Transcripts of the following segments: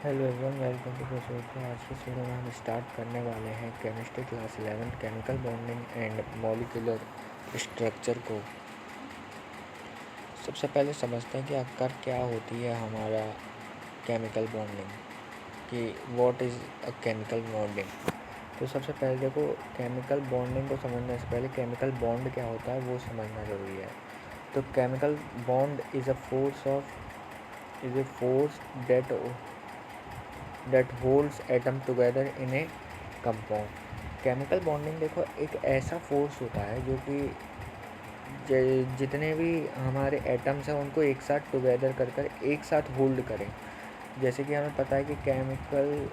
Hello everyone, welcome to process. तो आज की वीडियो में हम स्टार्ट करने वाले हैं chemistry class 11 chemical bonding and molecular structure को। सबसे पहले समझते हैं कि आखिर क्या होती है हमारा केमिकल बॉन्डिंग, कि what is a chemical bonding. तो सबसे पहले देखो, केमिकल बॉन्डिंग को समझने से पहले केमिकल बॉन्ड क्या होता है वो समझना ज़रूरी है। तो chemical bond is a force that holds atom together in a compound। Chemical bonding देखो एक ऐसा फोर्स होता है जो कि जितने भी हमारे एटम्स हैं उनको एक साथ टुगेदर कर एक साथ होल्ड करें। जैसे कि हमें पता है कि केमिकल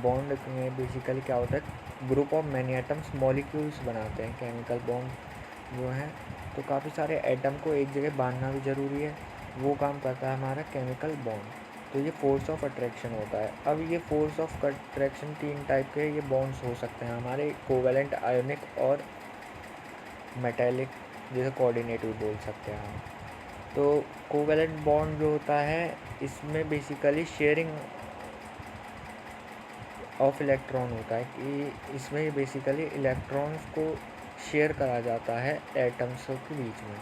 बॉन्ड में बेसिकली क्या होता है, group of many atoms molecules बनाते हैं केमिकल बॉन्ड जो है। तो काफ़ी सारे एटम को एक जगह बांधना भी ज़रूरी है, वो काम करता है हमारा केमिकल बॉन्ड। तो ये फोर्स ऑफ अट्रैक्शन होता है। अब ये फोर्स ऑफ अट्रैक्शन 3 टाइप के ये बॉन्ड्स हो सकते हैं हमारे, कोवेलेंट, आयोनिक और मेटेलिक, जिसे कोऑर्डिनेट भी बोल सकते हैं हम। तो कोवेलेंट बॉन्ड जो होता है इसमें बेसिकली शेयरिंग ऑफ इलेक्ट्रॉन होता है, कि इसमें बेसिकली इलेक्ट्रॉन्स को शेयर करा जाता है एटम्स के बीच में।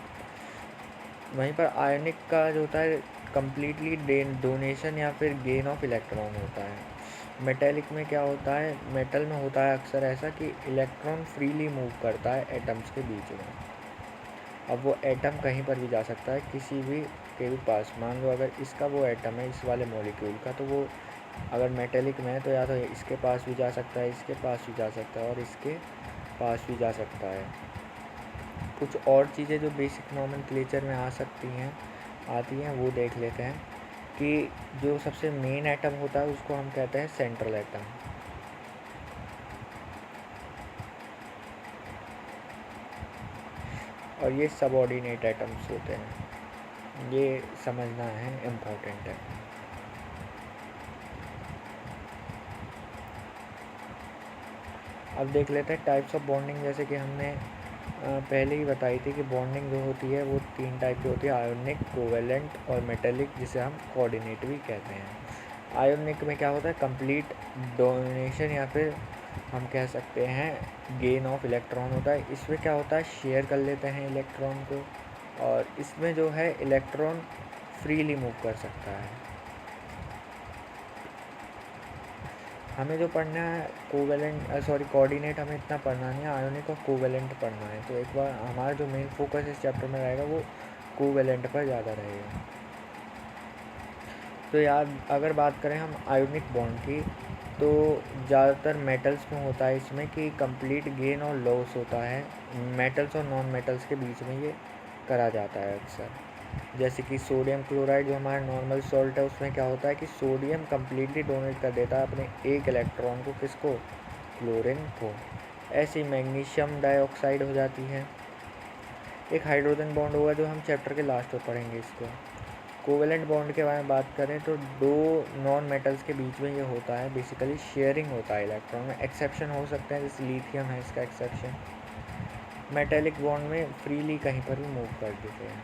वहीं पर आयनिक का जो होता है कम्प्लीटली डोनेशन या फिर गेन ऑफ इलेक्ट्रॉन होता है। मेटेलिक में क्या होता है, मेटल में होता है अक्सर ऐसा कि इलेक्ट्रॉन फ्रीली मूव करता है एटम्स के बीच में। अब वो एटम कहीं पर भी जा सकता है, किसी भी के भी पास। मान लो अगर इसका वो एटम है इस वाले मॉलिक्यूल का, तो वो अगर मेटेलिक में है तो या तो इसके पास भी जा सकता है, इसके पास भी जा सकता है और इसके पास भी जा सकता है। कुछ और चीज़ें जो बेसिक नोमेनक्लेचर में आती हैं वो देख लेते हैं। कि जो सबसे मेन एटम होता है उसको हम कहते हैं सेंट्रल एटम, और ये सबऑर्डिनेट एटम्स होते हैं। ये समझना है, इम्पोर्टेंट है। अब देख लेते हैं टाइप्स ऑफ बॉन्डिंग। जैसे कि हमने पहले ही बताई थी कि बॉन्डिंग जो होती है वो 3 टाइप की होती है, आयोनिक, कोवेलेंट और मेटेलिक, जिसे हम कोऑर्डिनेट भी कहते हैं। आयोनिक में क्या होता है, कंप्लीट डोनेशन या फिर हम कह सकते हैं गेन ऑफ इलेक्ट्रॉन होता है। इसमें क्या होता है, शेयर कर लेते हैं इलेक्ट्रॉन को, और इसमें जो है इलेक्ट्रॉन फ्रीली मूव कर सकता है। हमें जो पढ़ना है कोऑर्डिनेट हमें इतना पढ़ना नहीं है, आयोनिक और कोवेलेंट पढ़ना है। तो एक बार हमारा जो मेन फोकस इस चैप्टर में रहेगा वो कोवेलेंट पर ज़्यादा रहेगा। तो यार अगर बात करें हम आयोनिक बॉन्ड की, तो ज़्यादातर मेटल्स में होता है इसमें कि कंप्लीट गेन और लॉस होता है। मेटल्स और नॉन मेटल्स के बीच में ये करा जाता है अक्सर। जैसे कि सोडियम क्लोराइड जो हमारा नॉर्मल सॉल्ट है, उसमें क्या होता है कि सोडियम कम्प्लीटली डोनेट कर देता है अपने एक इलेक्ट्रॉन को, किसको, क्लोरीन को। ऐसे ही मैग्नीशियम डाइऑक्साइड हो जाती है। एक हाइड्रोजन बॉन्ड होगा जो हम चैप्टर के लास्ट में पढ़ेंगे इसको। कोवेलेंट बॉन्ड के बारे में बात करें तो 2 नॉन मेटल्स के बीच में ये होता है, बेसिकली शेयरिंग होता है इलेक्ट्रॉन में। एक्सेप्शन हो सकते हैं, जैसे लिथियम है इसका एक्सेप्शन। मेटेलिक बॉन्ड में फ्रीली कहीं पर भी मूव कर देते हैं।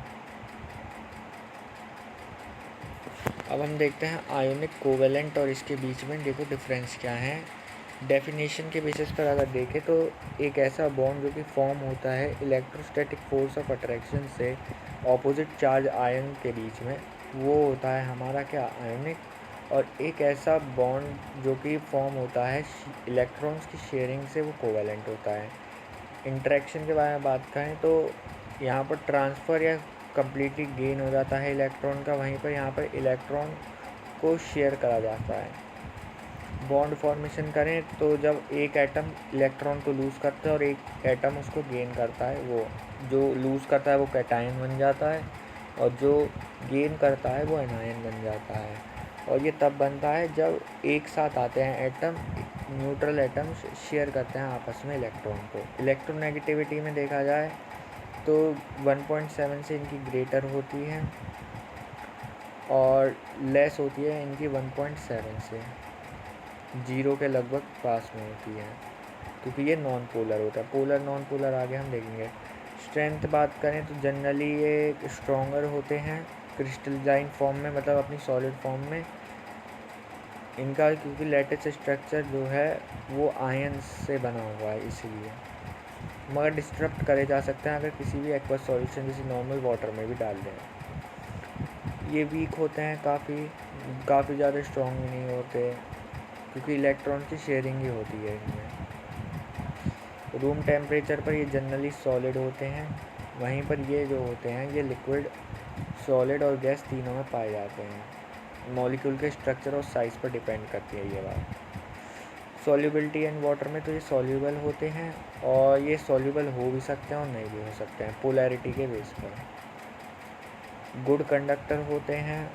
अब हम देखते हैं आयोनिक, कोवेलेंट और इसके बीच में देखो डिफरेंस क्या है। डेफिनेशन के बेसिस पर अगर देखें तो एक ऐसा बॉन्ड जो कि फॉर्म होता है इलेक्ट्रोस्टैटिक फोर्स ऑफ अट्रैक्शन से ऑपोजिट चार्ज आयन के बीच में, वो होता है हमारा क्या, आयोनिक। और एक ऐसा बॉन्ड जो कि फॉर्म होता है इलेक्ट्रॉन्स की शेयरिंग से, वो कोवेलेंट होता है। इंटरेक्शन के बारे में बात करें तो यहाँ पर ट्रांसफ़र या कम्प्लीटली गेन हो जाता है इलेक्ट्रॉन का, वहीं पर यहाँ पर इलेक्ट्रॉन को शेयर करा जाता है। बॉन्ड फॉर्मेशन करें तो जब एक एटम इलेक्ट्रॉन को लूज़ करता है और एक एटम उसको गेन करता है, वो जो लूज़ करता है वो कैटायन बन जाता है, और जो गेन करता है वो एनायन बन जाता है। और ये तब बनता है जब एक साथ आते हैं एटम, न्यूट्रल एटम्स शेयर करते हैं आपस में इलेक्ट्रॉन को। इलेक्ट्रोनेगेटिविटी में देखा जाए तो 1.7 से इनकी ग्रेटर होती है और लेस होती है इनकी 1.7 से, 0 के लगभग पास में होती है, क्योंकि ये नॉन पोलर होता है। पोलर नॉन पोलर आगे हम देखेंगे। स्ट्रेंथ बात करें तो जनरली ये स्ट्रॉन्गर होते हैं क्रिस्टलाइन फॉर्म में, मतलब अपनी सॉलिड फॉर्म में। इनका क्योंकि लैटिस स्ट्रक्चर जो है वो आयन से बना हुआ है इसलिए, मगर डिस्टर्ब करे जा सकते हैं अगर किसी भी एक्वस सॉल्यूशन जैसे नॉर्मल वाटर में भी डाल दें। ये वीक होते हैं, काफ़ी ज़्यादा स्ट्रॉन्ग भी नहीं होते क्योंकि इलेक्ट्रॉन की शेयरिंग ही होती है इनमें। रूम टेम्परेचर पर ये जनरली सॉलिड होते हैं, वहीं पर ये जो होते हैं ये लिक्विड, सॉलिड और गैस तीनों में पाए जाते हैं। मॉलिक्यूल के स्ट्रक्चर और साइज़ पर डिपेंड करती है ये बात। सॉल्युबिलिटी इन वाटर में तो ये सॉल्यूबल होते हैं और ये सॉल्यूबल हो भी सकते हैं और नहीं भी हो सकते हैं पोलैरिटी के बेस पर। गुड कंडक्टर होते हैं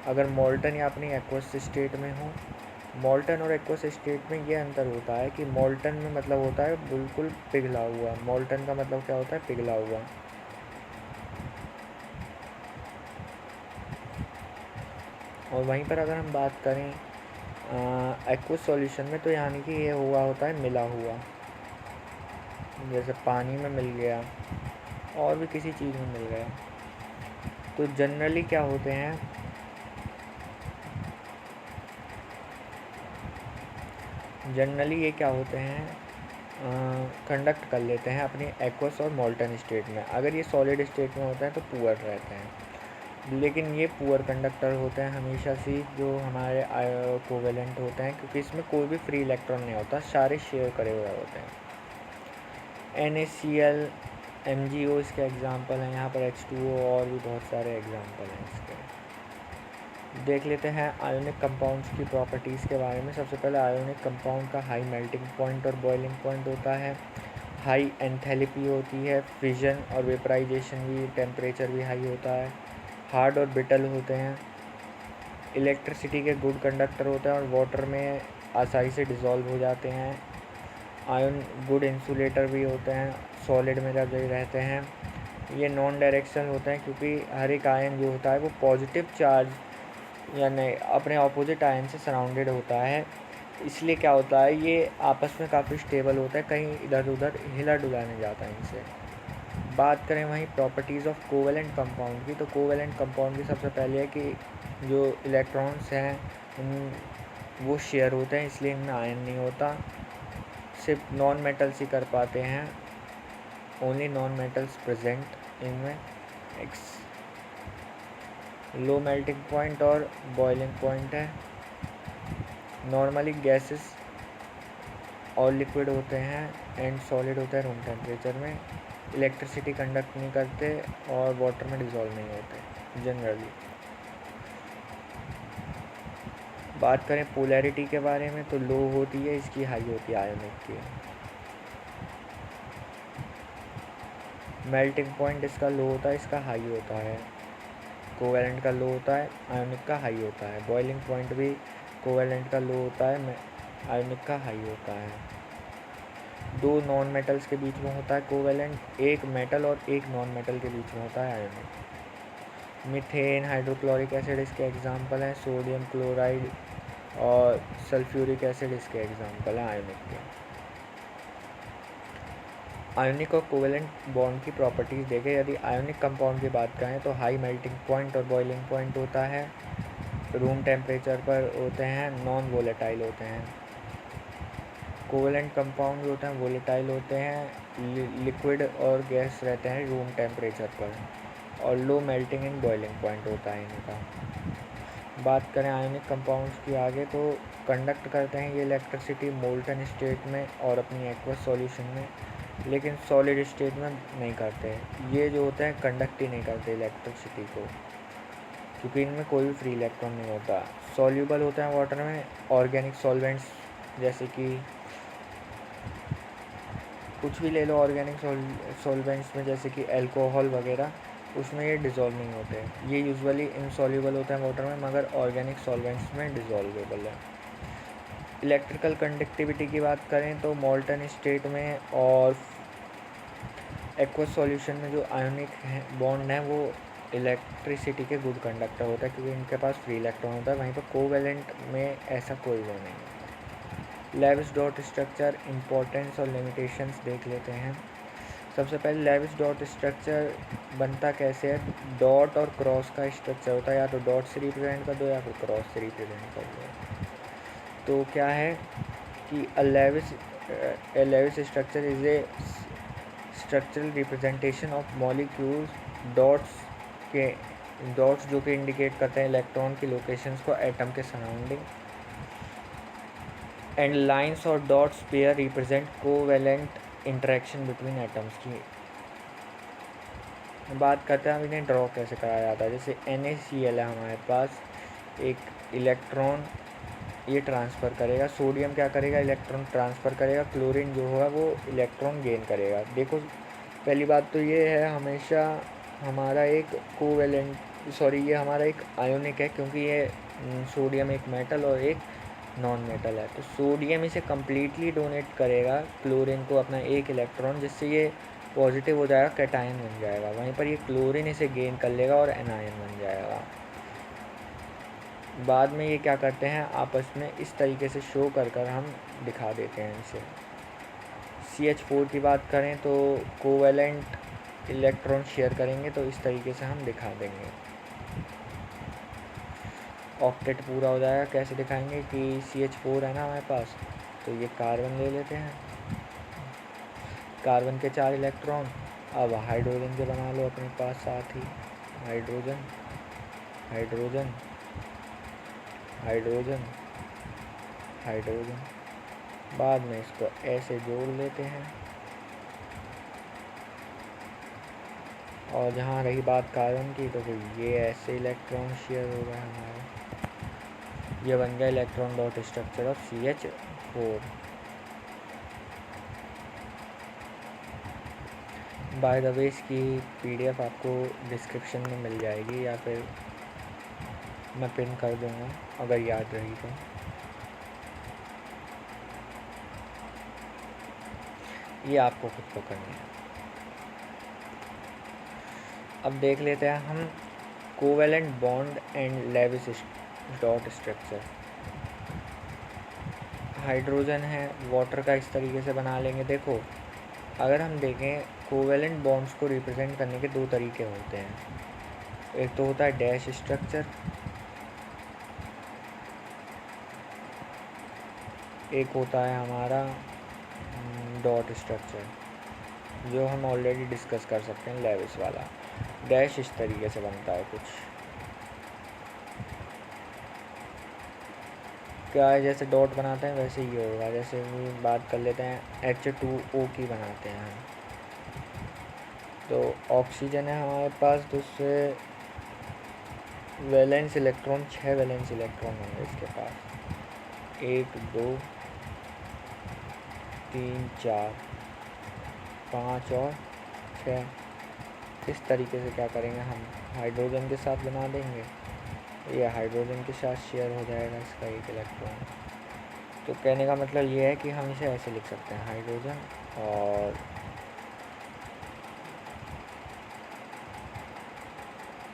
अगर मोल्टन या अपनी एक्वस स्टेट में हो। मोल्टन और एक्वस स्टेट में ये अंतर होता है कि मोल्टन में मतलब होता है बिल्कुल पिघला हुआ। मोल्टन का मतलब क्या होता है? पिघला हुआ। और वहीं पर अगर हम बात करें एक्वस सॉल्यूशन में तो यानी कि ये हुआ होता है मिला हुआ, जैसे पानी में मिल गया और भी किसी चीज़ में मिल गया। तो जनरली क्या होते हैं, जनरली ये क्या होते हैं कंडक्ट कर लेते हैं अपनी एक्वस और मोल्टन स्टेट में। अगर ये सॉलिड स्टेट में होते हैं तो पुअर रहते हैं, लेकिन ये पुअर कंडक्टर होते हैं हमेशा से जो हमारे कोवेलेंट होते हैं, क्योंकि इसमें कोई भी फ्री इलेक्ट्रॉन नहीं होता, सारे शेयर करे हुए होते हैं। NaCl, MgO इसके एग्जांपल हैं। यहाँ पर H2O और भी बहुत सारे एग्जांपल हैं इसके। देख लेते हैं आयोनिक कंपाउंड्स की प्रॉपर्टीज़ के बारे में। सबसे पहले आयोनिक कंपाउंड का हाई मेल्टिंग पॉइंट और बॉइलिंग पॉइंट होता है, हाई एंथैल्पी होती है, फिजन और वेपराइजेशन भी, टेम्परेचर भी हाई होता है, हार्ड और ब्रिटल होते हैं, इलेक्ट्रिसिटी के गुड कंडक्टर होते हैं और वाटर में आसानी से डिज़ोल्व हो जाते हैं। आयन गुड इंसुलेटर भी होते हैं सॉलिड में जब रहते हैं। ये नॉन डायरेक्शनल होते हैं क्योंकि हर एक आयन जो होता है वो पॉजिटिव चार्ज या नहीं अपने ऑपोजिट आयन से सराउंडेड होता है, इसलिए क्या होता है ये आपस में काफ़ी स्टेबल होता है, कहीं इधर उधर हिला डुला नहीं जाता है इनसे। बात करें वहीं प्रॉपर्टीज़ ऑफ कोवेलेंट कंपाउंड की, तो कोवेलेंट कंपाउंड की सबसे पहले है कि जो इलेक्ट्रॉन्स हैं उन वो शेयर होते हैं, इसलिए इनमें आयन नहीं होता, सिर्फ नॉन मेटल्स ही कर पाते हैं, ओनली नॉन मेटल्स प्रेजेंट इनमें। लो मेल्टिंग पॉइंट और बॉइलिंग पॉइंट है। नॉर्मली गैसेस और लिक्विड होते हैं एंड सॉलिड होता है रूम टेम्परेचर में, इलेक्ट्रिसिटी कंडक्ट नहीं करते और वाटर में डिज़ोल्व नहीं होते जनरली। बात करें पोलैरिटी के बारे में तो लो होती है, इसकी हाई होती है आयोनिक की। मेल्टिंग पॉइंट इसका लो होता है, इसका हाई होता है। कोवेलेंट का लो होता है, आयोनिक का हाई होता है। बॉइलिंग पॉइंट भी कोवेलेंट का लो होता है, आयोनिक का हाई होता है। दो नॉन मेटल्स के बीच में होता है कोवेलेंट, एक मेटल और एक नॉन मेटल के बीच में होता है आयोनिक। मीथेन, हाइड्रोक्लोरिक एसिड इसके एग्जांपल हैं, सोडियम क्लोराइड और सल्फ्यूरिक एसिड इसके एग्जांपल हैं आयोनिक के। आयोनिक और कोवेलेंट बॉन्ड की प्रॉपर्टीज़ देखें। यदि आयोनिक कंपाउंड की बात करें तो हाई मेल्टिंग पॉइंट और बॉइलिंग पॉइंट होता है, रूम टेम्परेचर पर होते हैं, नॉन वोलेटाइल होते हैं। कोवेलेंट कंपाउंड जो होते हैं वोलेटाइल होते हैं, लिक्विड और गैस रहते हैं रूम टेम्परेचर पर, और low melting and boiling point होता है इनका। बात करें आयोनिक कंपाउंड्स की आगे तो कंडक्ट करते हैं ये इलेक्ट्रिसिटी मोल्टन स्टेट में और अपनी एक्वस सॉल्यूशन में, लेकिन सॉलिड स्टेट में नहीं करते। ये जो होते हैं कंडक्ट ही नहीं करते इलेक्ट्रिसिटी को, क्योंकि इनमें कोई भी फ्री इलेक्ट्रॉन नहीं होता। सॉल्यूबल होते हैं वाटर में, ऑर्गेनिक सॉल्वेंट्स जैसे कि कुछ भी ले लो ऑर्गेनिक सॉल्वेंट्स में, जैसे कि अल्कोहल वगैरह, उसमें ये डिज़ोल्व नहीं होते। ये यूजुअली इनसॉल्यूबल होते हैं वाटर में, मगर ऑर्गेनिक सॉल्वेंट्स में डिज़ोल्वेबल है। इलेक्ट्रिकल कंडक्टिविटी की बात करें तो मोल्टन स्टेट में और एक्वस सॉल्यूशन में जो आयोनिक बॉन्ड है वो इलेक्ट्रिसिटी के गुड कंडक्टर होता है, क्योंकि इनके पास फ्री इलेक्ट्रॉन होता है। वहीं पर कोवेलेंट में ऐसा कोई वो नहीं है। लेविस डॉट स्ट्रक्चर, इंपॉर्टेंस और लिमिटेशंस देख लेते हैं। सबसे पहले लेविस डॉट स्ट्रक्चर बनता कैसे है? डॉट और क्रॉस का स्ट्रक्चर होता है, या तो डॉट से रिप्रेजेंट कर दो या फिर क्रॉस से रिप्रेजेंट कर दो। तो क्या है कि Lewis structure is a structural representation of molecules dots जो कि इंडिकेट करते हैं इलेक्ट्रॉन की लोकेशंस को एटम के सराउंडिंग, एंड लाइंस और dots pair represent covalent interaction between atoms की बात करते हैं। हम इन्हें ड्रॉ कैसे कराया जाता है। जैसे NaCl है हमारे पास, एक इलेक्ट्रॉन ये ट्रांसफ़र करेगा, सोडियम क्या करेगा, इलेक्ट्रॉन ट्रांसफ़र करेगा, क्लोरीन जो होगा वो इलेक्ट्रॉन गेन करेगा। देखो पहली बात तो ये है, हमेशा हमारा एक ये हमारा एक आयोनिक है, क्योंकि ये सोडियम एक मेटल और एक नॉन मेटल है। तो सोडियम इसे कम्प्लीटली डोनेट करेगा क्लोरीन को अपना एक इलेक्ट्रॉन, जिससे ये पॉजिटिव हो जाएगा, कैटायन बन जाएगा। वहीं पर ये क्लोरीन इसे गेन कर लेगा और एनायन बन जाएगा। बाद में ये क्या करते हैं, आपस में इस तरीके से शो कर हम दिखा देते हैं इसे। CH4 की बात करें तो कोवेलेंट इलेक्ट्रॉन शेयर करेंगे, तो इस तरीके से हम दिखा देंगे। ऑक्टेट पूरा हो जाएगा, कैसे दिखाएंगे कि CH4 है ना हमारे पास, तो ये कार्बन ले लेते हैं, कार्बन के 4 इलेक्ट्रॉन। अब हाइड्रोजन के बना लो अपने पास साथ ही, हाइड्रोजन हाइड्रोजन हाइड्रोजन हाइड्रोजन। बाद में इसको ऐसे जोड़ लेते हैं। और जहाँ रही बात कार्बन की, तो फिर ये ऐसे इलेक्ट्रॉन शेयर हो गया हमारा, ये बन गया electron dot structure of CH4। By the way इसकी PDF आपको डिस्क्रिप्शन में मिल जाएगी, या फिर मैं पिन कर दूँगा अगर याद रही तो। ये आपको खुद को करनी है। अब देख लेते हैं हम covalent bond and Lewis dot structure. Hydrogen है, वाटर का इस तरीके से बना लेंगे। देखो अगर हम देखें, कोवेलेंट बॉन्ड्स को रिप्रेजेंट करने के 2 तरीके होते हैं। एक तो होता है डैश स्ट्रक्चर, एक होता है हमारा डॉट स्ट्रक्चर, जो हम ऑलरेडी डिस्कस कर सकते हैं, लेविस वाला। डैश इस तरीके से बनता है कुछ, क्या है, जैसे डॉट बनाते हैं वैसे ही होगा। जैसे बात कर लेते हैं H2O की बनाते हैं हम, तो ऑक्सीजन है हमारे पास, तो उससे वैलेंस इलेक्ट्रॉन 6 वैलेंस इलेक्ट्रॉन होंगे इसके पास, 1 2 3 4 5 और 6। इस तरीके से क्या करेंगे, हम हाइड्रोजन के साथ बना देंगे, ये हाइड्रोजन के साथ शेयर हो जाएगा इसका एक इलेक्ट्रॉन। तो कहने का मतलब ये है कि हम इसे ऐसे लिख सकते हैं, हाइड्रोजन और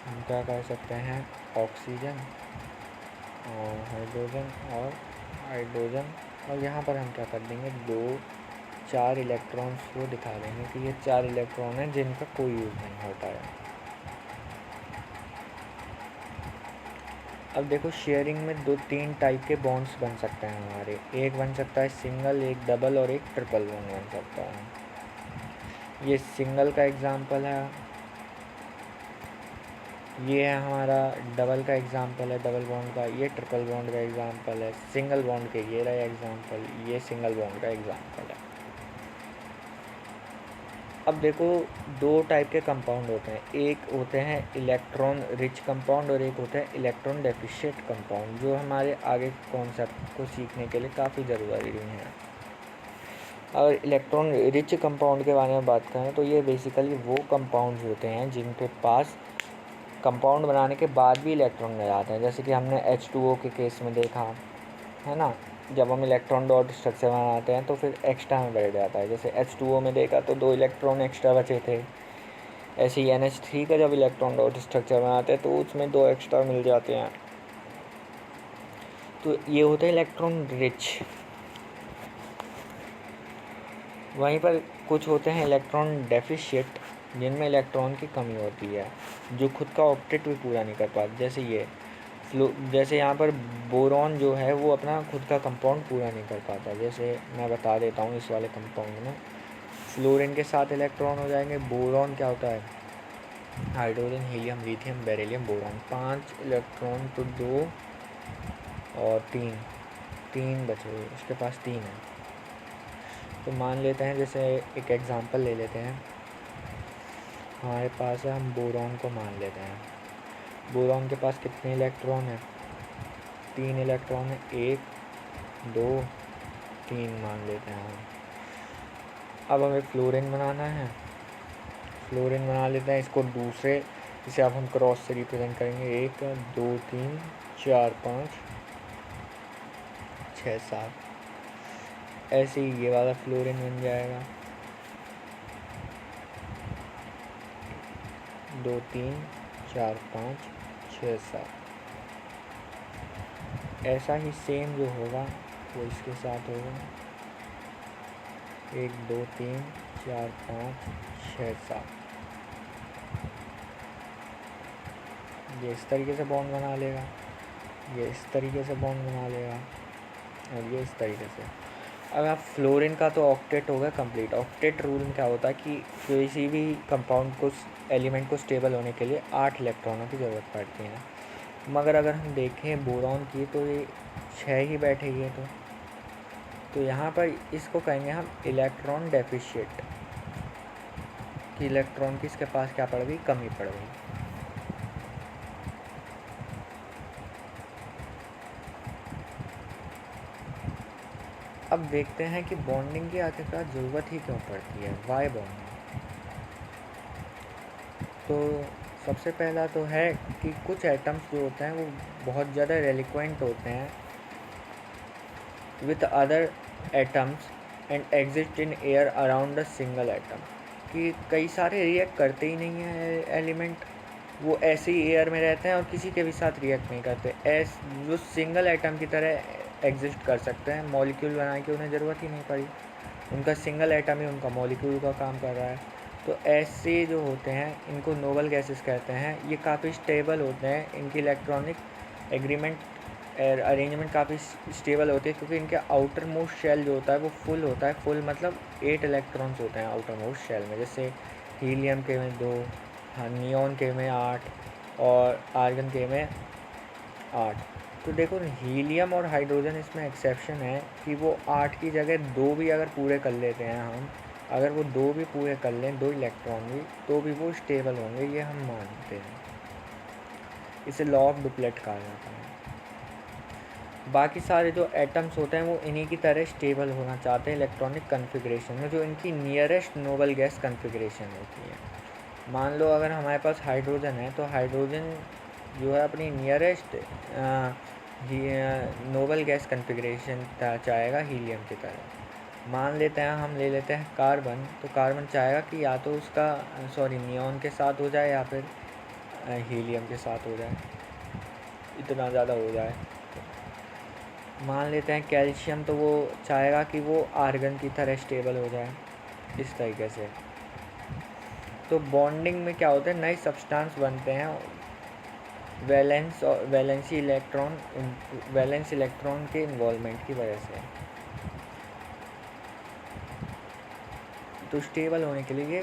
हम क्या कर सकते हैं, ऑक्सीजन और हाइड्रोजन और हाइड्रोजन। और यहाँ पर हम क्या कर देंगे, 4 इलेक्ट्रॉन्स को दिखा देंगे कि ये 4 इलेक्ट्रॉन हैं जिनका कोई यूज़ नहीं होता है। अब देखो शेयरिंग में 2-3 टाइप के बॉन्ड्स बन सकते हैं हमारे। एक बन सकता है सिंगल, एक डबल और एक ट्रिपल बॉन्ड बन सकता है। ये सिंगल का एग्जांपल है, ये है हमारा डबल का एग्जांपल है, डबल बॉन्ड का। ये ट्रिपल बॉन्ड का एग्जांपल है, सिंगल बॉन्ड के ये रहा एग्जांपल, ये सिंगल बॉन्ड का एग्जांपल है। अब देखो 2 टाइप के कंपाउंड होते हैं, एक होते हैं इलेक्ट्रॉन रिच कंपाउंड और एक होते हैं इलेक्ट्रॉन डेफिशिएंट कंपाउंड, जो हमारे आगे कॉन्सेप्ट को सीखने के लिए काफ़ी ज़रूरी हैं। अगर इलेक्ट्रॉन रिच कंपाउंड के बारे में बात करें तो ये बेसिकली वो कंपाउंड्स होते हैं जिनके पास कंपाउंड बनाने के बाद भी इलेक्ट्रॉन रह जाते हैं। जैसे कि हमने H2O के केस में देखा है ना, जब हम इलेक्ट्रॉन डॉट स्ट्रक्चर बनाते हैं तो फिर एक्स्ट्रा में बैठ जाता है। जैसे H2O में देखा तो 2 इलेक्ट्रॉन एक्स्ट्रा बचे थे। ऐसे ही NH3 का जब इलेक्ट्रॉन डॉट स्ट्रक्चर बनाते हैं तो उसमें 2 एक्स्ट्रा मिल जाते हैं। तो ये होते हैं इलेक्ट्रॉन रिच। वहीं पर कुछ होते हैं इलेक्ट्रॉन डेफिशिएंट, जिनमें इलेक्ट्रॉन की कमी होती है, जो खुद का ऑक्टेट भी पूरा नहीं कर पाते। जैसे ये फ्लो जैसे यहाँ पर बोरॉन जो है वो अपना खुद का कंपाउंड पूरा नहीं कर पाता। जैसे मैं बता देता हूँ, इस वाले कंपाउंड में फ्लोरीन के 7 इलेक्ट्रॉन हो जाएंगे। बोरॉन क्या होता है, hydrogen, helium, lithium, beryllium, boron. 5 electron तो 2 और 3 बचे हुए, उसके पास 3 है। तो मान लेते हैं, जैसे एक एग्जांपल ले लेते हैं, हमारे पास है, हम बोरॉन को मान लेते हैं। बोरॉन के पास कितने इलेक्ट्रॉन है, 3 इलेक्ट्रॉन है, 1 2 3 मान लेते हैं हम। अब हमें फ्लोरीन बनाना है, फ्लोरीन बना लेते हैं। इसको दूसरे, इसे अब हम क्रॉस से रिप्रेजेंट करेंगे, 1 2 3 4 5 6 7, ऐसे ही ये वाला फ्लोरीन बन जाएगा, 2 3 4 5 6 7। ऐसा ही सेम जो होगा वो इसके साथ होगा, 1 2 3 4 5 6 7। ये इस तरीके से बॉन्ड बना लेगा, ये इस तरीके से बॉन्ड बना लेगा, और ये इस तरीके से। अब आप फ्लोरीन का तो ऑक्टेट होगा कंप्लीट। ऑक्टेट रूल में क्या होता है कि किसी भी कंपाउंड को, एलिमेंट को स्टेबल होने के लिए 8 इलेक्ट्रॉनों की ज़रूरत पड़ती है। मगर अगर हम देखें बोरॉन की, तो ये 6 ही बैठेगी है। तो यहाँ पर इसको कहेंगे हम इलेक्ट्रॉन डेफिशिएट, कि इलेक्ट्रॉन की इसके पास क्या पड़ गई, कमी पड़ गई। अब देखते हैं कि बॉन्डिंग की आखिरकार ज़रूरत ही क्यों पड़ती है, वाई बॉन्डिंग। तो सबसे पहला तो है कि कुछ एटम्स जो होते हैं वो बहुत ज़्यादा रेलिक्वेंट होते हैं with other atoms and exist in air around a single atom, कि कई सारे रिएक्ट करते ही नहीं हैं एलिमेंट, वो ऐसे ही एयर में रहते हैं और किसी के भी साथ रिएक्ट नहीं करते, जो सिंगल एटम की तरह एग्जिस्ट कर सकते हैं। मॉलिक्यूल बनाने की उन्हें ज़रूरत ही नहीं पड़ी, उनका सिंगल एटम ही उनका मॉलिक्यूल का काम कर रहा है। तो ऐसे जो होते हैं इनको नोबल गैसेस कहते हैं। ये काफ़ी स्टेबल होते हैं, इनकी इलेक्ट्रॉनिक एग्रीमेंट अरेंजमेंट काफ़ी स्टेबल होती है, क्योंकि इनके आउटर मोस्ट शेल जो होता है वो फुल होता है। फुल मतलब 8 इलेक्ट्रॉन्स होते हैं आउटर मोस्ट शेल में। जैसे हीलियम के में 2, हाँ, नियॉन के में 8 और आर्गन के में 8। तो देखो, हीलियम और हाइड्रोजन इसमें एक्सेप्शन है कि वो 8 की जगह 2 भी अगर पूरे कर लेते हैं हम, अगर वो 2 भी पूरे कर लें, 2 इलेक्ट्रॉन भी, तो भी वो स्टेबल होंगे, ये हम मानते हैं। इसे लॉ ऑफ डुप्लेट कहा जाता है। बाकी सारे जो एटम्स होते हैं वो इन्हीं की तरह स्टेबल होना चाहते हैं इलेक्ट्रॉनिक कन्फिग्रेशन में, जो इनकी नियरेस्ट नोबल गैस कन्फिग्रेशन होती है। मान लो अगर हमारे पास हाइड्रोजन है, तो हाइड्रोजन जो है अपनी नियरेस्ट नोबल गैस कन्फिग्रेशन चाहेगा हीलियम की तरह। मान लेते हैं, हम ले लेते हैं कार्बन, तो कार्बन चाहेगा कि या तो उसका नियॉन के साथ हो जाए या फिर हीलियम के साथ हो जाए, इतना ज़्यादा हो जाए। मान लेते हैं कैल्शियम, तो वो चाहेगा कि वो आर्गन की तरह स्टेबल हो जाए, इस तरीके से। तो बॉन्डिंग में क्या होता है, नए सब्सटेंस बनते हैं वैलेंस इलेक्ट्रॉन के इन्वॉल्वमेंट की वजह से। तो स्टेबल होने के लिए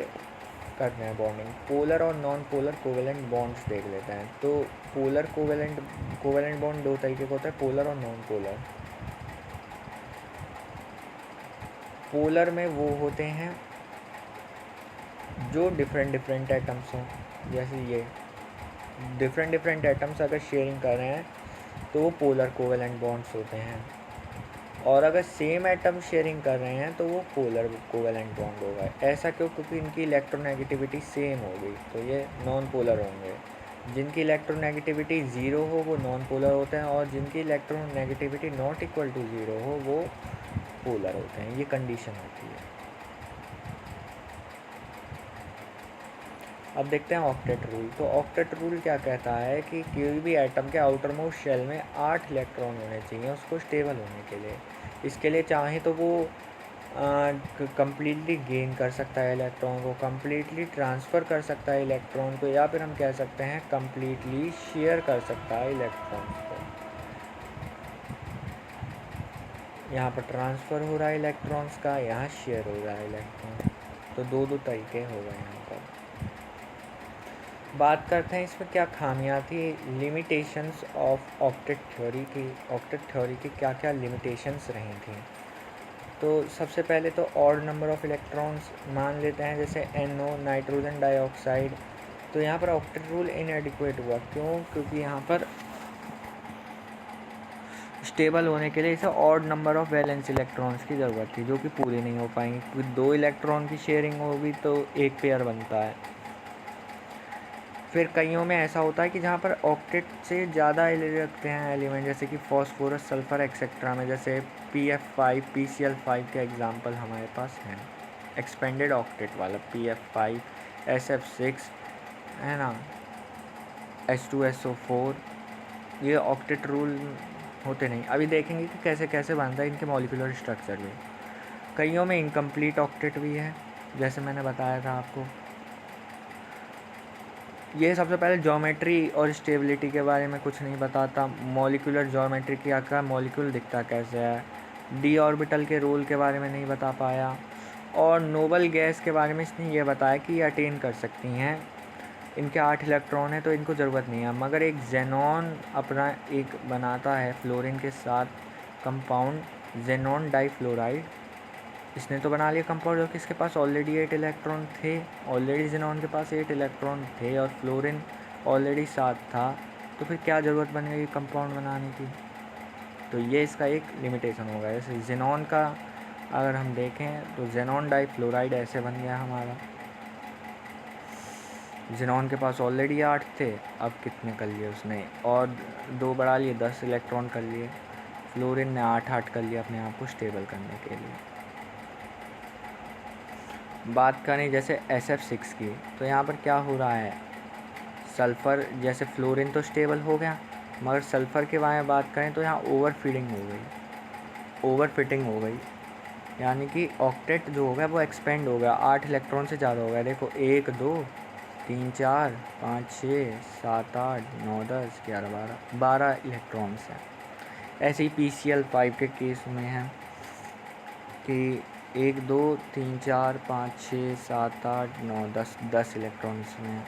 करते हैं बॉन्डिंग। पोलर और नॉन पोलर कोवेलेंट बॉन्ड्स देख लेते हैं। तो पोलर कोवेलेंट बॉन्ड 2 तरीके का होता है, पोलर और नॉन पोलर। पोलर में वो होते हैं जो डिफरेंट एटम्स हों, जैसे ये डिफरेंट एटम्स अगर शेयरिंग कर रहे हैं तो वो पोलर कोवेलेंट बॉन्ड्स होते हैं। और अगर सेम एटम शेयरिंग कर रहे हैं तो वो पोलर कोवेलेंट बॉन्ड होगा। ऐसा क्यों, क्योंकि इनकी इलेक्ट्रोनेगेटिविटी सेम होगी, तो ये नॉन पोलर होंगे। जिनकी इलेक्ट्रोनेगेटिविटी 0 हो वो नॉन पोलर होते हैं, और जिनकी इलेक्ट्रोनेगेटिविटी नॉट इक्वल टू 0 हो वो पोलर होते हैं। ये कंडीशन होती है। अब देखते हैं ऑक्टेट रूल। तो ऑक्टेट रूल क्या कहता है कि कोई भी एटम के आउटर मोस्ट शेल में 8 इलेक्ट्रॉन होने चाहिए उसको स्टेबल होने के लिए। इसके लिए चाहे तो वो कंप्लीटली गेन कर सकता है इलेक्ट्रॉन को, कंप्लीटली ट्रांसफ़र कर सकता है इलेक्ट्रॉन को, या फिर हम कह सकते हैं कंप्लीटली शेयर कर सकता है इलेक्ट्रॉन को। यहाँ पर ट्रांसफ़र हो रहा है इलेक्ट्रॉन्स का, यहाँ शेयर हो रहा है इलेक्ट्रॉन। तो दो तरीके हो गए यहाँ पर। बात करते हैं इसमें क्या खामियां थी, लिमिटेशंस ऑफ ऑक्टेट थ्योरी की। ऑक्टेट थ्योरी की क्या क्या लिमिटेशंस रही थी। तो सबसे पहले तो ऑड नंबर ऑफ इलेक्ट्रॉन्स मान लेते हैं, जैसे NO नाइट्रोजन डाइऑक्साइड। तो यहाँ पर ऑक्टेट रूल इनएडिक्वेट हुआ। क्यों? क्योंकि यहाँ पर स्टेबल होने के लिए इसे odd number of valence electrons की ज़रूरत थी, जो कि पूरी नहीं हो पाएंगी, क्योंकि 2 इलेक्ट्रॉन की शेयरिंग होगी तो एक पेयर बनता है। फिर कईयों में ऐसा होता है कि जहाँ पर ऑक्टेट से ज़्यादा रखते हैं एलिमेंट, जैसे कि फॉस्फोरस, सल्फ़र एक्सेट्रा में, जैसे PF5 PCl5 के एग्जांपल हमारे पास हैं। एक्सपेंडेड ऑक्टेट वाला PF5 SF6 है ना, H2SO4, ये ऑक्टेट रूल होते नहीं। अभी देखेंगे कि कैसे कैसे बनता है इनके मॉलिक्यूलर स्ट्रक्चर भी। कईयों में इनकम्प्लीट ऑक्टेट भी है, जैसे मैंने बताया था आपको। ये सबसे पहले ज्योमेट्री और स्टेबिलिटी के बारे में कुछ नहीं बताता। मॉलिक्यूलर ज्योमेट्री क्या क्या, मॉलिक्यूल दिखता कैसे है। डी ऑर्बिटल के रोल के बारे में नहीं बता पाया। और नोबल गैस के बारे में इसने ये बताया कि ये अटेन कर सकती हैं, इनके 8 इलेक्ट्रॉन है तो इनको ज़रूरत नहीं है। मगर एक जेनॉन अपना एक बनाता है फ्लोरीन के साथ कंपाउंड, जेनॉन डाइफ्लोराइड। इसने तो बना लिया कंपाउंड, जो कि इसके पास ऑलरेडी 8 इलेक्ट्रॉन थे। ऑलरेडी जेनॉन के पास 8 इलेक्ट्रॉन थे और फ्लोरीन ऑलरेडी 7 था, तो फिर क्या ज़रूरत बन गई कंपाउंड बनाने की। तो ये इसका एक लिमिटेशन होगा। जैसे जेनॉन का अगर हम देखें तो जेनॉन डाइफ्लोराइड ऐसे बन गया हमारा। जेनॉन के पास ऑलरेडी 8 थे, अब कितने कर लिए उसने, और 2 बढ़ा लिए, 10 इलेक्ट्रॉन कर लिए। फ्लोरीन ने 8 कर लिया अपने आप को स्टेबल करने के लिए। बात करें जैसे SF6 की, तो यहाँ पर क्या हो रहा है, सल्फ़र, जैसे फ्लोरीन तो स्टेबल हो गया, मगर सल्फ़र के बारे में बात करें तो यहाँ ओवर फिटिंग हो गई, यानी कि ऑक्टेट जो हो गया वो एक्सपेंड हो गया, 8 इलेक्ट्रॉन से ज़्यादा हो गया। देखो 1 2 3 4 5 6 7 8 9 10 11 12 इलेक्ट्रॉन्स हैं। ऐसे ही PCl5 के केस में है कि 1 2 3 4 5 6 7 8 9 10 इलेक्ट्रॉन्स में।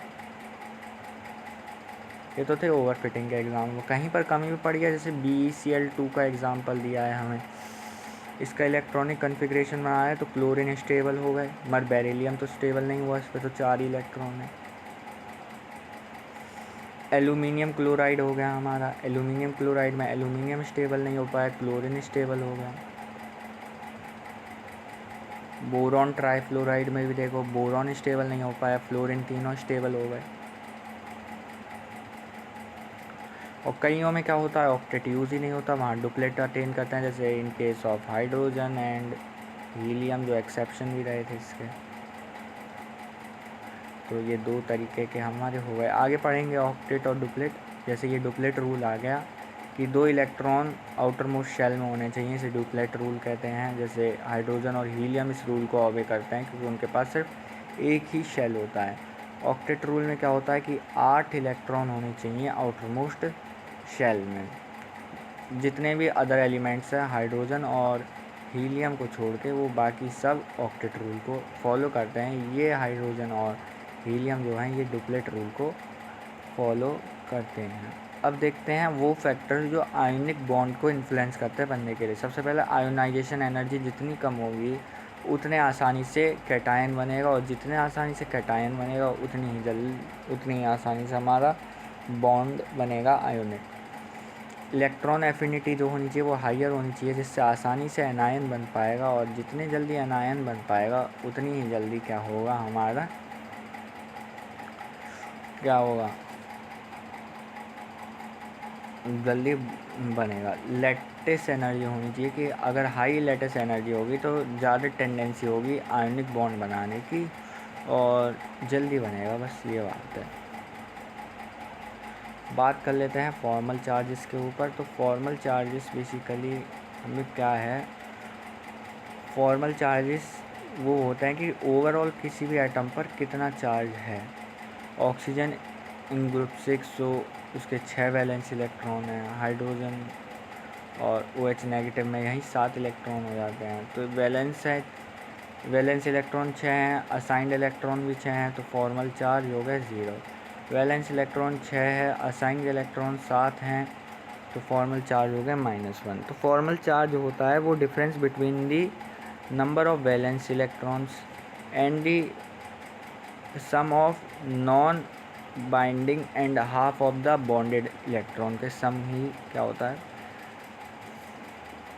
ये तो थे ओवर फिटिंग के एग्जाम। कहीं पर कमी भी पड़ गया, जैसे BeCl2 का एग्जांपल दिया है हमें। इसका इलेक्ट्रॉनिक कन्फिग्रेशन बनाया है तो क्लोरीन स्टेबल हो गए, मगर बेरिलियम तो स्टेबल नहीं हुआ, इस पर तो 4 ही इलेक्ट्रॉन है। एल्यूमिनियम क्लोराइड हो गया हमारा, एल्यूमिनियम क्लोराइड में एल्यूमिनियम स्टेबल नहीं हो पाया, क्लोरीन स्टेबल हो गया। बोरॉन ट्राइफ्लोराइड में भी देखो बोरॉन स्टेबल नहीं हो पाया, फ्लोरीन, तीनों स्टेबल हो गए। और कईयों में क्या होता है, ऑक्टेट यूज़ ही नहीं होता, वहाँ डुप्लेट अटेन करते हैं, जैसे in case of hydrogen and helium, जो एक्सेप्शन भी रहे थे इसके। तो ये 2 तरीके के हमारे हो गए। आगे पढ़ेंगे ऑक्टेट और डुप्लेट। जैसे ये डुप्लेट रूल आ गया कि 2 इलेक्ट्रॉन आउटर मोस्ट शेल में होने चाहिए, इसे डुप्लेट रूल कहते हैं। जैसे हाइड्रोजन और हीलियम इस रूल को ऑबे करते हैं क्योंकि उनके पास सिर्फ एक ही शेल होता है। ऑक्टेट रूल में क्या होता है कि 8 इलेक्ट्रॉन होने चाहिए आउटर मोस्ट शेल में। जितने भी अदर एलिमेंट्स हैं हाइड्रोजन और हीलियम को छोड़ के, वो बाकी सब ऑक्टेट रूल को फॉलो करते हैं। ये हाइड्रोजन और हीलियम जो हैं ये डुप्लेट रूल को फॉलो करते हैं। अब देखते हैं वो फैक्टर्स जो आयनिक बॉन्ड को इन्फ्लुएंस करते हैं बनने के लिए। सबसे पहले आयोनाइजेशन एनर्जी जितनी कम होगी उतने आसानी से कैटायन बनेगा, और जितने आसानी से कैटायन बनेगा उतनी ही आसानी से हमारा बॉन्ड बनेगा आयोनिक। इलेक्ट्रॉन एफिनिटी जो होनी चाहिए वो हाइयर होनी चाहिए, जिससे आसानी से एनायन बन पाएगा, और जितने जल्दी एनायन बन पाएगा उतनी ही जल्दी क्या होगा हमारा, क्या होगा, जल्दी बनेगा। लैटिस एनर्जी होनी चाहिए कि अगर हाई लैटिस एनर्जी होगी तो ज़्यादा टेंडेंसी होगी आयनिक बॉन्ड बनाने की और जल्दी बनेगा, बस ये बात है। बात कर लेते हैं फॉर्मल चार्जेस के ऊपर। तो फॉर्मल चार्जेस बेसिकली हमें क्या है, फॉर्मल चार्जेस वो होते हैं कि ओवरऑल किसी भी एटम पर कितना चार्ज है। ऑक्सीजन इन ग्रुप 6 तो उसके 6 वैलेंस इलेक्ट्रॉन हैं। हाइड्रोजन और OH नेगेटिव में यही 7 इलेक्ट्रॉन हो जाते हैं। तो वैलेंस इलेक्ट्रॉन 6 हैं, असाइंड इलेक्ट्रॉन भी 6 हैं, तो फॉर्मल चार्ज हो गया 0। वैलेंस इलेक्ट्रॉन 6 है, असाइंड इलेक्ट्रॉन 7 हैं, तो फॉर्मल चार्ज हो गया -1। तो फॉर्मल चार्ज होता है वो difference between the number of valence electrons and the sum of non binding and half of the bonded electron के सम ही क्या होता है,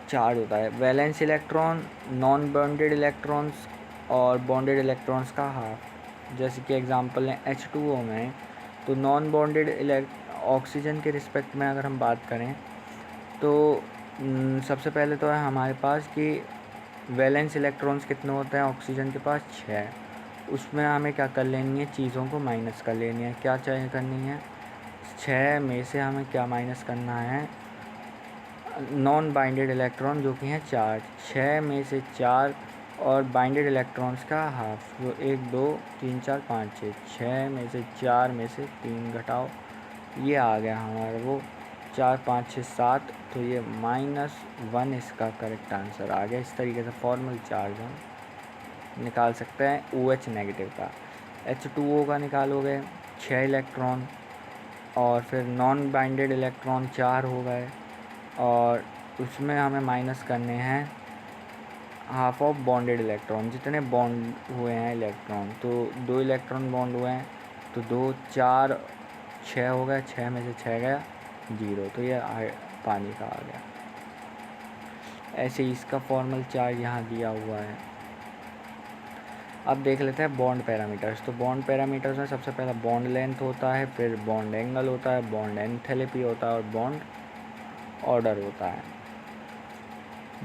चार्ज होता है। Valence electron non bonded electrons और बॉन्डेड इलेक्ट्रॉन्स का हाफ। जैसे कि एग्जांपल है H2O में, तो नॉन बॉन्डेड ऑक्सीजन के रिस्पेक्ट में अगर हम बात करें तो सबसे पहले तो है हमारे पास कि वैलेंस इलेक्ट्रॉन्स कितने होते हैं ऑक्सीजन के पास, 6। उसमें हमें क्या कर लेनी है, चीज़ों को माइनस कर लेनी है। क्या चाहिए करनी है, 6 में से हमें क्या माइनस करना है, नॉन बाइंडेड इलेक्ट्रॉन जो कि हैं 4। 6 में से 4 और बाइंडेड इलेक्ट्रॉन्स का हाफ, जो 1 2 3 4 5 6। 6 में से 4 में से 3 घटाओ, ये आ गया हमारा वो 4 5 6 7, तो ये -1 इसका करेक्ट आंसर आ गया। इस तरीके से फॉर्मल चार्ज हम निकाल सकते हैं OH नेगेटिव का। H2O का निकालोगे 6 इलेक्ट्रॉन, और फिर नॉन बाइंडेड इलेक्ट्रॉन 4 हो गए, और उसमें हमें माइनस करने हैं हाफ ऑफ बॉन्डेड इलेक्ट्रॉन, जितने बॉन्ड हुए हैं इलेक्ट्रॉन। तो 2 इलेक्ट्रॉन बॉन्ड हुए हैं, तो 2 4 6 हो गया, 6 में से 6 गया 0, तो ये पानी का आ गया। ऐसे ही इसका फॉर्मल चार्ज यहाँ दिया हुआ है। अब देख लेते हैं बॉन्ड पैरामीटर्स। तो बॉन्ड पैरामीटर्स में सबसे पहला बॉन्ड लेंथ होता है, फिर बॉन्ड एंगल होता है, बॉन्ड एंथैल्पी होता है, और बॉन्ड ऑर्डर होता है।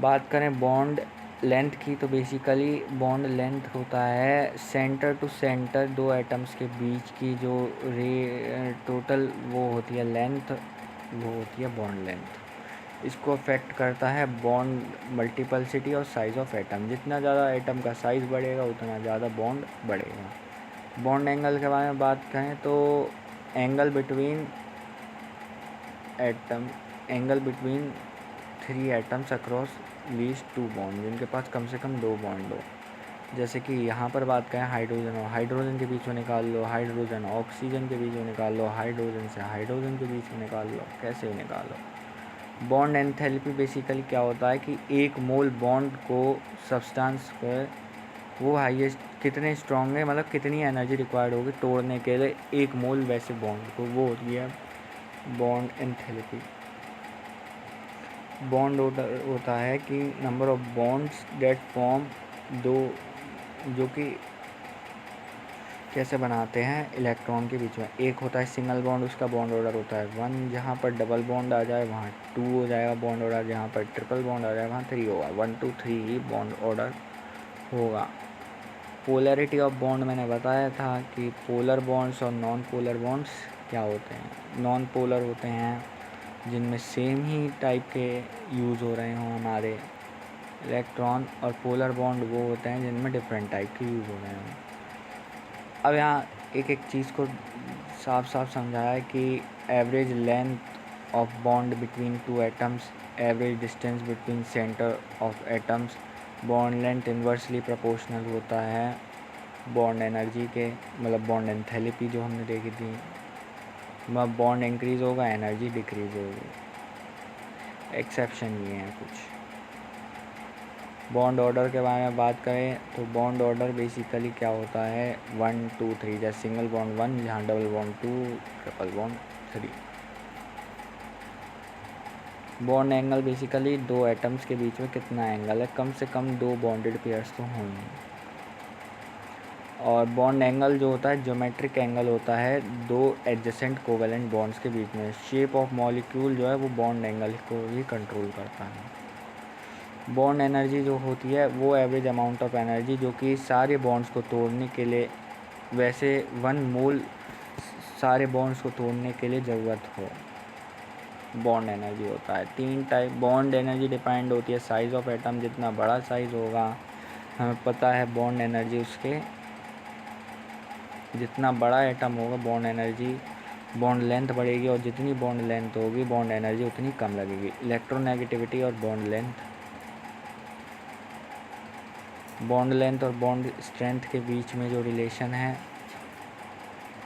बात करें बॉन्ड लेंथ की, तो बेसिकली बॉन्ड लेंथ होता है सेंटर टू सेंटर 2 एटम्स के बीच की जो टोटल वो होती है लेंथ, वो होती है बॉन्ड लेंथ। इसको अफेक्ट करता है बॉन्ड मल्टीपल्सिटी और साइज़ ऑफ एटम। जितना ज़्यादा एटम का साइज़ बढ़ेगा उतना ज़्यादा बॉन्ड बढ़ेगा। बॉन्ड एंगल के बारे में बात करें तो angle between 3 atoms across least 2 bond, जिनके पास कम से कम 2 बॉन्ड हो। जैसे कि यहाँ पर बात करें हाइड्रोजन और हाइड्रोजन के बीच में निकाल लो, हाइड्रोजन ऑक्सीजन के बीच में निकाल लो, हाइड्रोजन से हाइड्रोजन के बीच में निकाल लो, कैसे भी निकालो। बॉन्ड एंथैल्पी बेसिकली क्या होता है कि एक मोल बॉन्ड को सब्सटेंस पर वो हाईएस्ट कितने स्ट्रॉन्ग है, मतलब कितनी एनर्जी रिक्वायर्ड होगी तोड़ने के लिए एक मोल वैसे बॉन्ड को, वो होती है बॉन्ड एंथैल्पी। बॉन्ड होता है कि number of bonds that form दो, जो कि कैसे बनाते हैं इलेक्ट्रॉन के बीच में। एक होता है सिंगल बॉन्ड, उसका बॉन्ड ऑर्डर होता है 1। जहाँ पर डबल बॉन्ड आ जाए वहाँ 2 हो जाएगा बॉन्ड ऑर्डर, जहाँ पर ट्रिपल बॉन्ड आ जाए वहाँ 3 होगा। 1 2 3 ही बॉन्ड ऑर्डर होगा। पोलैरिटी ऑफ बॉन्ड मैंने बताया था कि पोलर बॉन्ड्स और नॉन पोलर बॉन्ड्स क्या होते हैं। नॉन पोलर होते हैं जिनमें सेम ही टाइप के यूज़ हो रहे हों हमारे इलेक्ट्रॉन, और पोलर बॉन्ड वो होते हैं जिनमें डिफरेंट टाइप के यूज़ हो रहे हों। अब यहाँ एक एक चीज़ को साफ साफ समझाया है कि average length of bond between 2 atoms, average distance between centre of atoms, bond length inversely proportional होता है बॉन्ड एनर्जी के, मतलब बॉन्ड एंथैल्पी जो हमने देखी थी। मतलब बॉन्ड इंक्रीज़ होगा एनर्जी डिक्रीज़ होगी। एक्सेप्शन ये हैं कुछ। बॉन्ड ऑर्डर के बारे में बात करें तो बॉन्ड ऑर्डर बेसिकली क्या होता है 1 2 3, जैसे सिंगल बॉन्ड 1, जहाँ double bond 2, triple bond 3। Bond angle basically 2 atoms के बीच में कितना एंगल है, कम से कम 2 बॉन्डेड पेयर्स तो होंगे। और बॉन्ड एंगल जो होता है ज्योमेट्रिक एंगल होता है 2 एडजेसेंट कोवेलेंट बॉन्ड्स के बीच में। शेप ऑफ मॉलिक्यूल जो है वो बॉन्ड एंगल को ही कंट्रोल करता है। बॉन्ड एनर्जी जो होती है वो एवरेज अमाउंट ऑफ एनर्जी जो कि सारे बॉन्ड्स को तोड़ने के लिए, वैसे 1 मोल सारे बॉन्ड्स को तोड़ने के लिए ज़रूरत हो। बॉन्ड एनर्जी होता है। 3 टाइप बॉन्ड एनर्जी डिपेंड होती है साइज़ ऑफ एटम, जितना बड़ा साइज़ होगा हमें पता है बॉन्ड एनर्जी उसके, जितना बड़ा एटम होगा बॉन्ड एनर्जी, बॉन्ड लेंथ बढ़ेगी, और जितनी बॉन्ड लेंथ होगी बॉन्ड एनर्जी उतनी कम लगेगी। इलेक्ट्रोनेगेटिविटी और बॉन्ड लेंथ और बॉन्ड स्ट्रेंथ के बीच में जो रिलेशन है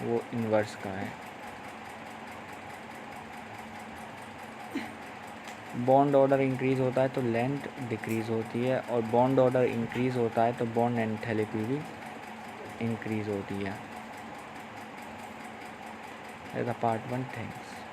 वो इन्वर्स का है। बॉन्ड ऑर्डर इंक्रीज़ होता है तो लेंथ डिक्रीज़ होती है, और बॉन्ड ऑर्डर इंक्रीज़ होता है तो बॉन्ड एंथैल्पी भी इंक्रीज़ होती है। Part 1 thanks.